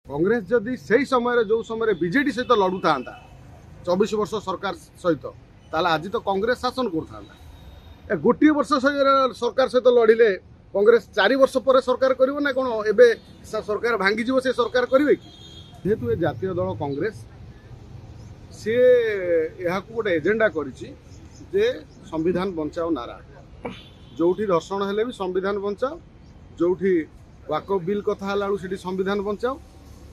कांग्रेस जदि से समय जो समय बीजेडी सहित लड़ू था 24 वर्ष सरकार सहित ताले आज तो कांग्रेस शासन कर गोटे वर्ष सरकार सहित लड़िले कांग्रेस 4 वर्ष पर सरकार करिवो ना कोन एबे सरकार भांगी जीवो से सरकार करिवे कि जेहेतु ए जातीय दल कांग्रेस सी यहाँ गोटे एजेंडा करिछि जे संविधान बचाओ नारा जोठी दर्शन हेले भी संविधान बचाओ जोठी वाकफ बिल कथा हला सेठी संविधान बचाओ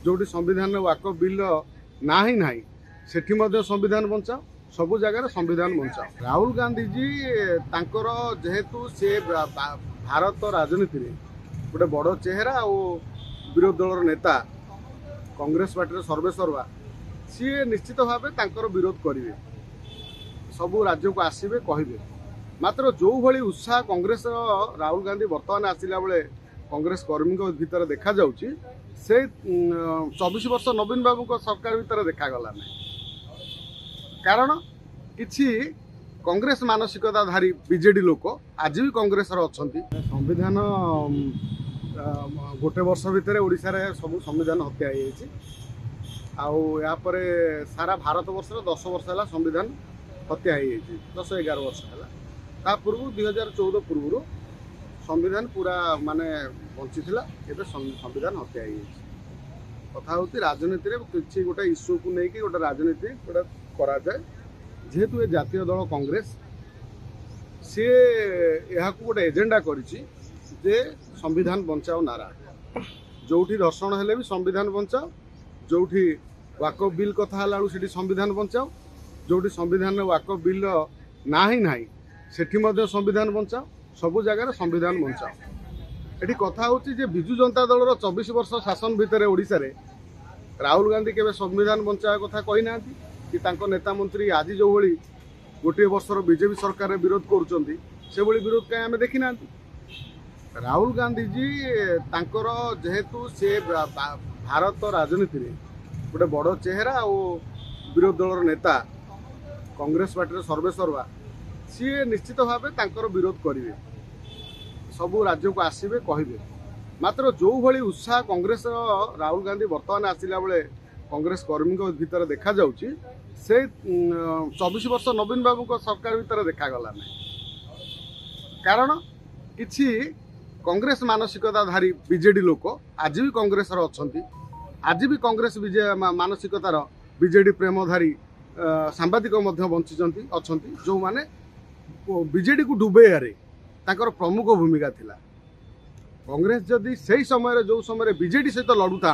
जोठी संविधान वाकफ बिल ना ही नाही सेठी मध्य संविधान बचाओ सबु जगह संविधान बचाओ। राहुल गांधी जी तांकर जेहेतु से भारत राजनीति रे गोटे बड़ चेहरा और विरोधी दल नेता कांग्रेस पार्टी सर्वेसर्वा सी निश्चित भाव तांकर विरोध करेंगे सबू राज्य को आसवे कहे मात्र जो भली उत्साह कांग्रेस राहुल गांधी बर्तमान आसला बेले कांग्रेस कर्मी भितर देखा जाउची से 24 वर्ष नवीन बाबू को सरकार भितर देखागला ना कारण किछि कांग्रेस मानसिकताधारी बीजेडी लोक आज भी कांग्रेस अच्छी संविधान गोटे वर्ष भितर ओडिशा रे सब संविधान हत्या आपर सारा भारत वर्ष 10 वर्ष है संविधान हत्या 10-11 वर्ष है ता पूर्व 2014 पूर्व संविधान पूरा माने बंची एवं संविधान हत्या कथा हूँ राजनीति में किसी गोटे इश्यू को लेकिन गोटे राजनीति गोटे करा जाए जेहेतु ए जातीय दल कांग्रेस सी यहाँ गोटे एजेंडा करिछि जे संविधान बचाओ नारा जोठी दर्शन हेले भी संविधान बचाओ जोठी वाकफ बिल कथा हला सेठी संविधान बचाओ जोठी संविधान वाकफ बिल ना ही नाही सेठी मध्य संविधान बचाओ सबु जगह संविधान बचाओ। एठी कथा होची जे बिजु जनता दल 24 वर्ष शासन भितर ओडिशा रे राहुल गांधी केबे संविधान बचाव कथा कहि नांती कि तांको नेता मंत्री आज जो भली गोटे वर्षर बीजेपी सरकार रे विरोध करूचंती से भली विरोध काहे हमें देखि नांती। राहुल गांधी जी तांकर जेहेतु से भारत राजनीति रे गोटे बड़ चेहरा और विरोधी दल नेता कांग्रेस पार्टी सर्वेसर्वा सी निश्चित भाव तांकर विरोध करेंगे सबू राज्य को आसवे कहे मात्र जो भली उत्साह कांग्रेस राहुल गांधी बर्तमान आसला बेले कांग्रेस कर्मी भितर देखा जाउची से 24 वर्ष नवीन बाबू को सरकार भितर देखागला ना कारण किछि कांग्रेस मानसिकताधारी बीजेडी लोक आज भी कांग्रेस अच्छी आज भी कांग्रेस मानसिकतार बीजेडी प्रेमधारी सांबादिक बंचिचंती अच्छंती जो माने बीजेडी को डुबेयारे तांकर प्रमुख भूमिका थिला। कांग्रेस जदि से समय जो समय बीजेडी सहित लड़ू था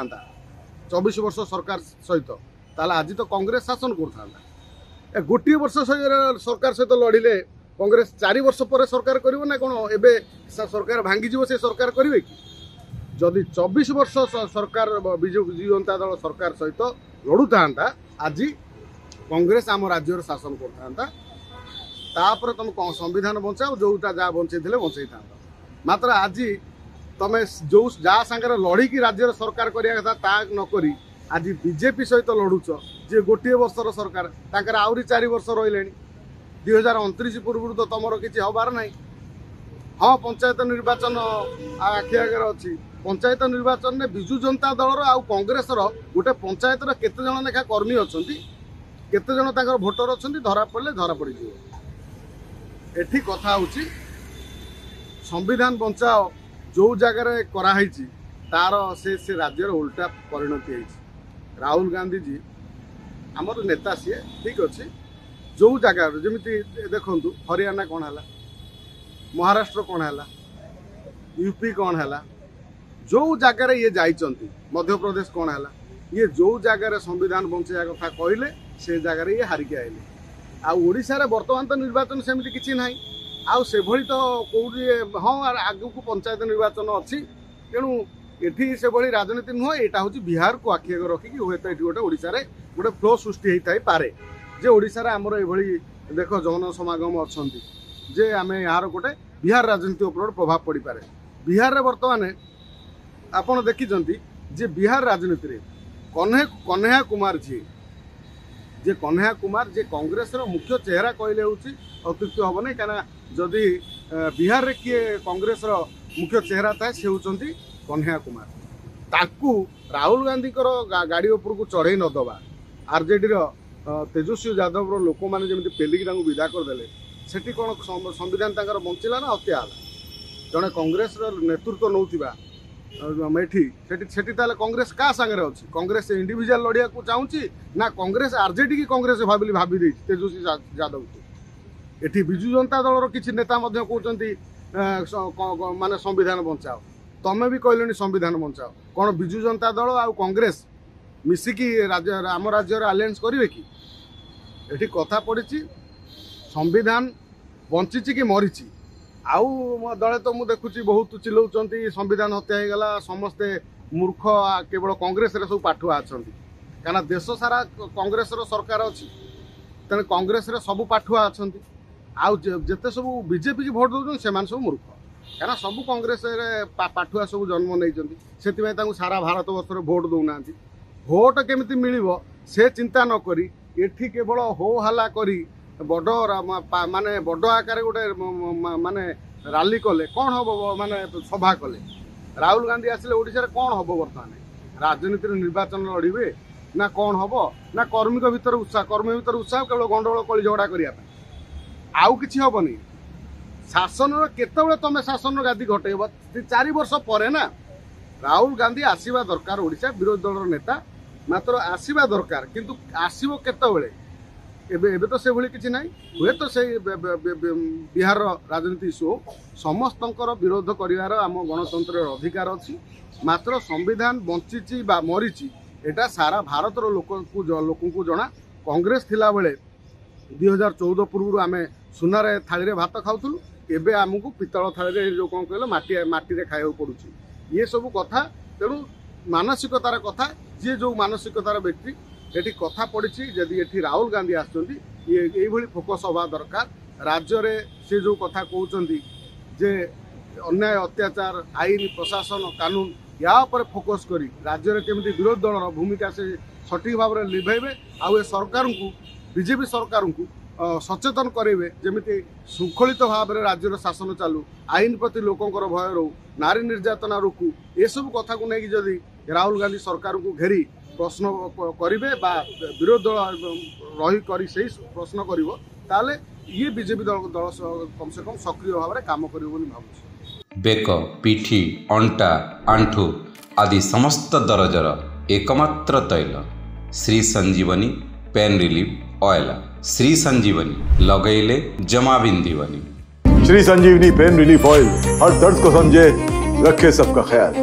24 वर्ष सरकार सहित ताले आज तो कांग्रेस शासन कर गोटे वर्ष सरकार सहित लड़िले कांग्रेस 4 वर्ष पर सरकार करिवो ना कोन एबे सरकार भांगी जीवो से सरकार करिवे कि जदि 24 वर्ष सरकार बिजु जनता दल सरकार सहित लड़ू था आज कांग्रेस आम राज्य शासन कर तापर तुम संविधान बचाओ जोटा जहाँ बचे बचे था मात्र आज तुम जो जहाँ सांगे लड़िकी राज्य सरकार करिया कथा ता नक आज बीजेपी सहित लड़ुच जे गोटे वर्षर सरकार तांकर आउरी 4 वर्ष रही 2029 पूर्व तो तुम किसी हबार ना हाँ पंचायत निर्वाचन आखि आगे अच्छी पंचायत निर्वाचन में बिजु जनता दल आउ कांग्रेस गोटे पंचायत केते जन लेखा कर्मी अच्छा केते जन तांकर भोटर अच्छा धरा पड़े धरा पड़ एठी कथा होची संविधान बचाओ जो जगह कराई तार से राज्यर उल्टा परिणति है। राहुल गांधी जी आमर नेता सी ठीक अच्छे जो जगह जमी देखु हरियाणा कौन है महाराष्ट्र कौन है यूपी कौन है जो जगह ये जाइंट मध्य प्रदेश कौन है ये जो जगह संविधान बचाया कथा कहले से जगह ये हारिकी आइले आड़शा बर्तमान तो निर्वाचन सेमती किसी ना आउ से भली तो कौटी हाँ आगू को पंचायत निर्वाचन अच्छी तेणु एठी से भली राजनीति नुह यहाँ हूँ बिहार को आखि आगे रखिकी हुए तो ये गोटे ओडिशा रे गोटे फ्लो सृष्टि होता पारे जे ओडिशा रे आमर ये देख जन समागम अच्छा जे आम यार गोटे बिहार राजनीति उपर प्रभाव पड़ पारे। बिहार रे बर्तमान आपड़ देखी जे बिहार राजनीति रे कन्हैया कुमार जी जे कन्हैया कुमार जे कांग्रेस मुख्य चेहरा कहले अत्युक्ति हम ना कहीं जदि बिहार रे किए कांग्रेस मुख्य चेहरा थाए से होती कन्हैया कुमार ताकू राहुल गांधी गाड़ी उपरकू चढ़ई नदबा आरजेडी तेजस्वी यादव लोक मैंने जमी पेलिकी विदा करदे सेठी कौन संविधान बंचला ना हत्या जड़े कांग्रेस नेतृत्व नौथिबा मेठी सेठी ताले कांग्रेस का सांगे अच्छी कांग्रेस इंडिविजुअल लड़िया को चाहूँगी ना कांग्रेस आरजेडी की कांग्रेस भाभी दे तेजस्वी यादव को एठी विजु जनता दल किसी नेता कहते माने संविधान बचाओ तमें भी कहले संविधान बचाओ कौन विजु जनता दल आ कांग्रेस मिसिकी आम राज्य आलियंस करेंगे कि एठी कथा पड़ी संविधान बंची कि मरीची आउ दले तो मुझे देखुची बहुत चिल्लाऊँ संविधान हत्या हो गला समस्ते मूर्ख केवल कांग्रेस सब पाठुआ अच्छा क्या देश सारा कांग्रेस सरकार अच्छी तेणु कांग्रेस सब पाठुआ अच्छा आउ जिते सब बीजेपी की भोट दौरान से सब मूर्ख क्या सब कांग्रेस पाठुआ सब जन्म नहीं से सारा भारत वर्ष भोट दौना भोट केमिति मिलिबो से चिंता न करी एठी केवल हो हल्ला करी बड़ माने बड़ आकार गोटे माने रैली कले कौन हम माने सभा कले राहुल गांधी आसिले ओडिशा कौन हम बर्तमान राजनीति निर्वाचन लड़े ना कौन हम ना कर्मी भीतर उत्साह केवल गंडगोल कली झगड़ा करने आउ कि हेनी शासन केतबे तुम शासन गादी घटेब 4 वर्ष पर ना राहुल गांधी आसवा दरकार ओडिशा विरोधी दल नेता मात्र आसवा दरकार किंतु आसव केतबे एबे तो से भली किछि नाही हुए तो से बिहार राजनीति इश्यू समस्त विरोध करिवार आम गणतंत्र अधिकार अच्छी मात्र संविधान बंची बा मरीची एटा सारा भारत लोक को जना कांग्रेस थिला बेले 2014 पूर्व आम सुनार थाली भात खाऊलु एबे आमको पितल थाली जो कौन कहले माटी खाया पड़ुची ये सब कथा तेणु मानसिकतार कथा जी जो मानसिकतार व्यक्ति ये कथा पड़ी जदि ये राहुल गांधी आसुँच फोकस हवा दरकार राज्य रे से जो कथा कहते जे अन्याय अत्याचार आईन प्रशासन कानून या पर फोकस करी राज्य रे केमिति विरोधी दल भूमिका से सठिक भाव में लिभेबे आउ सरकार को बीजेपी सरकार को सचेतन करेंगे जमी शृंखलित भाव में राज्यर शासन चालू आईन प्रति लोकंर भय रो नारी निर्यातना रोकू ये सब कथा को लेकिन जदि राहुल गांधी सरकार को घेरी प्रश्न करेंगे विरोधी दल रही करी से प्रश्न कर ये बीजेपी दल कम से कम सक्रिय भाव में काम कर बेक पिठी अंटा आंठू आदि समस्त दरजर एकमात्र तैल श्री संजीवनी पेन रिलीफ ऑयल श्री संजीवनी लगैले जमा बिंदीवनी। श्री संजीवनी पेन रिलीफ ऑयल हर दर्द को समझे रखे सबका ख्याल।